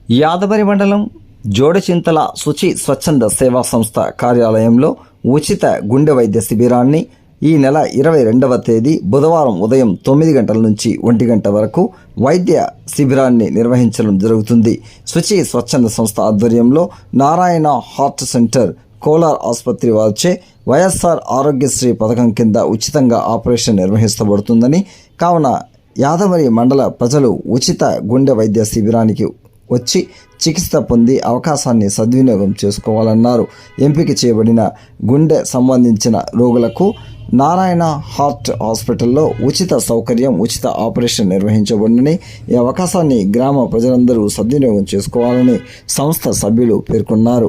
యాదవరి మండలం జోడచింతల శుచి స్వచ్ఛంద సేవా సంస్థ కార్యాలయంలో ఉచిత గుండె వైద్య శిబిరాన్ని ఈ నెల 22వ తేదీ బుధవారం ఉదయం 9 గంటల నుంచి 1 గంట వరకు వైద్య శిబిరాన్ని నిర్వహించడం జరుగుతుంది. శుచి స్వచ్ఛంద సంస్థ ఆధ్వర్యంలో నారాయణ హార్ట్ సెంటర్ కోలార్ ఆసుపత్రి వారిచే వైఎస్ఆర్ ఆరోగ్యశ్రీ పథకం కింద ఉచితంగా ఆపరేషన్ నిర్వహిస్తబడుతుందని, కావున యాదవరి మండల ప్రజలు ఉచిత గుండె వైద్య శిబిరానికి వచ్చి చికిత్స పొంది అవకాశాన్ని సద్వినియోగం చేసుకోవాలన్నారు. ఎంపిక చేయబడిన గుండె సంబంధించిన రోగులకు నారాయణ హార్ట్ హాస్పిటల్లో ఉచిత సౌకర్యం, ఉచిత ఆపరేషన్ నిర్వహించబడిందని, ఈ అవకాశాన్ని గ్రామ ప్రజలందరూ సద్వినియోగం చేసుకోవాలని సంస్థ సభ్యులు పేర్కొన్నారు.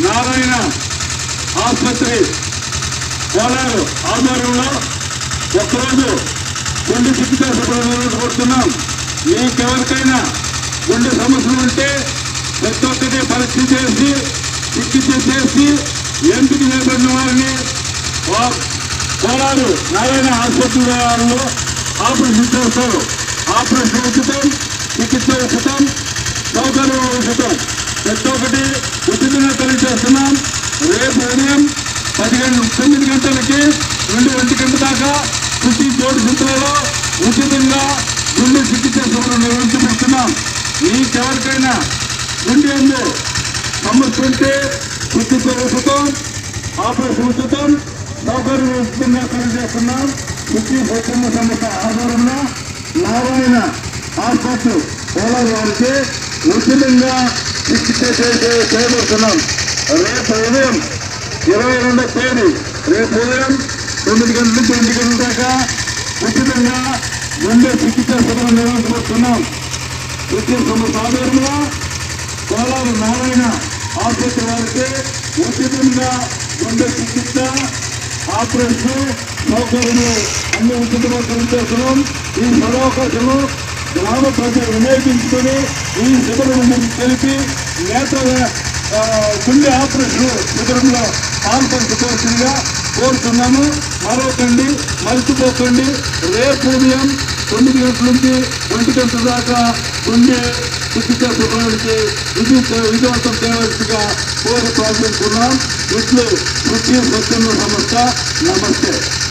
నారాయణ ఆసుపత్రి కోలారు ఆధ్వర్యంలో ఒకరోజు గుండె చికిత్స నిర్వహించబడుతున్నాం. మీకెవరికైనా గుండె సమస్యలు ఉంటే ప్రతి ఒక్కటి పరీక్ష చేసి చికిత్స చేసి ఎంపిక చేయబడిన వారిని కోలారు నారాయణ ఆసుపత్రి వారిలో ఆపరేషన్ చేస్తారు. ఆపరేషన్ ఉచితం, చికిత్స ఉచితం, సౌకర్యం ఉచితం, ప్రతి ఒక్కటి ఉచితంగా తెలియజేస్తున్నాం. రేపు ఉదయం 9 గంటలకి 1 గంట దాకా ప్రతి జోడచింతలలో ఉచితంగా గుండె చికిత్స నిర్వహించబడుతున్నాం. మీకెవరికైనా గుండె సమస్య ఉంటే చికిత్స ఉచితం, ఆపరేషన్ ఉచితం, సౌకర్యం ఉచితంగా తెలియజేస్తున్నాం. శుచి స్వచ్ఛంద సంస్థ ఆధారంలో నారాయణ ఆసుపత్రి కోలారు వారికి ఉచితంగా చికిత్స చేయబడుతున్నాం. రేపు ఉదయం 22వ తేదీ రేపు ఉదయం 9 గంటల నుంచి 1 గంటల దాకా ఉచితంగా గుండె చికిత్స శిబిరం నిర్వహించబడుతున్నాం. శుచి సంస్థ ఆధారంలో కోలారు నారాయణ ఆసుపత్రి వారికి ఉచితంగా గుండె చికిత్స, ఆపరేషన్ సౌకర్యాలు అన్ని ఉచితంగా తెలియజేస్తున్నాం. ఈ సదవకాశము గ్రామ ప్రజలు వినియోగించుకొని ఈ శిబిరం తెలిపి నేత్ర గుండె ఆపరేషన్ శిబిరంలో పాల్పంచుకోవాల్సిందిగా కోరుతున్నాము. మరొకండి, మర్చిపోకండి. రేపు ఉదయం 9 గంటల నుంచి 1 గంట దాకా గుండె చికిత్స శిబిరానికి విజయవంతం చేయవలసిగా కోరి ప్రార్థిస్తున్నాం. ఇట్లు శుచి స్వచ్ఛంద సంస్థ. నమస్తే.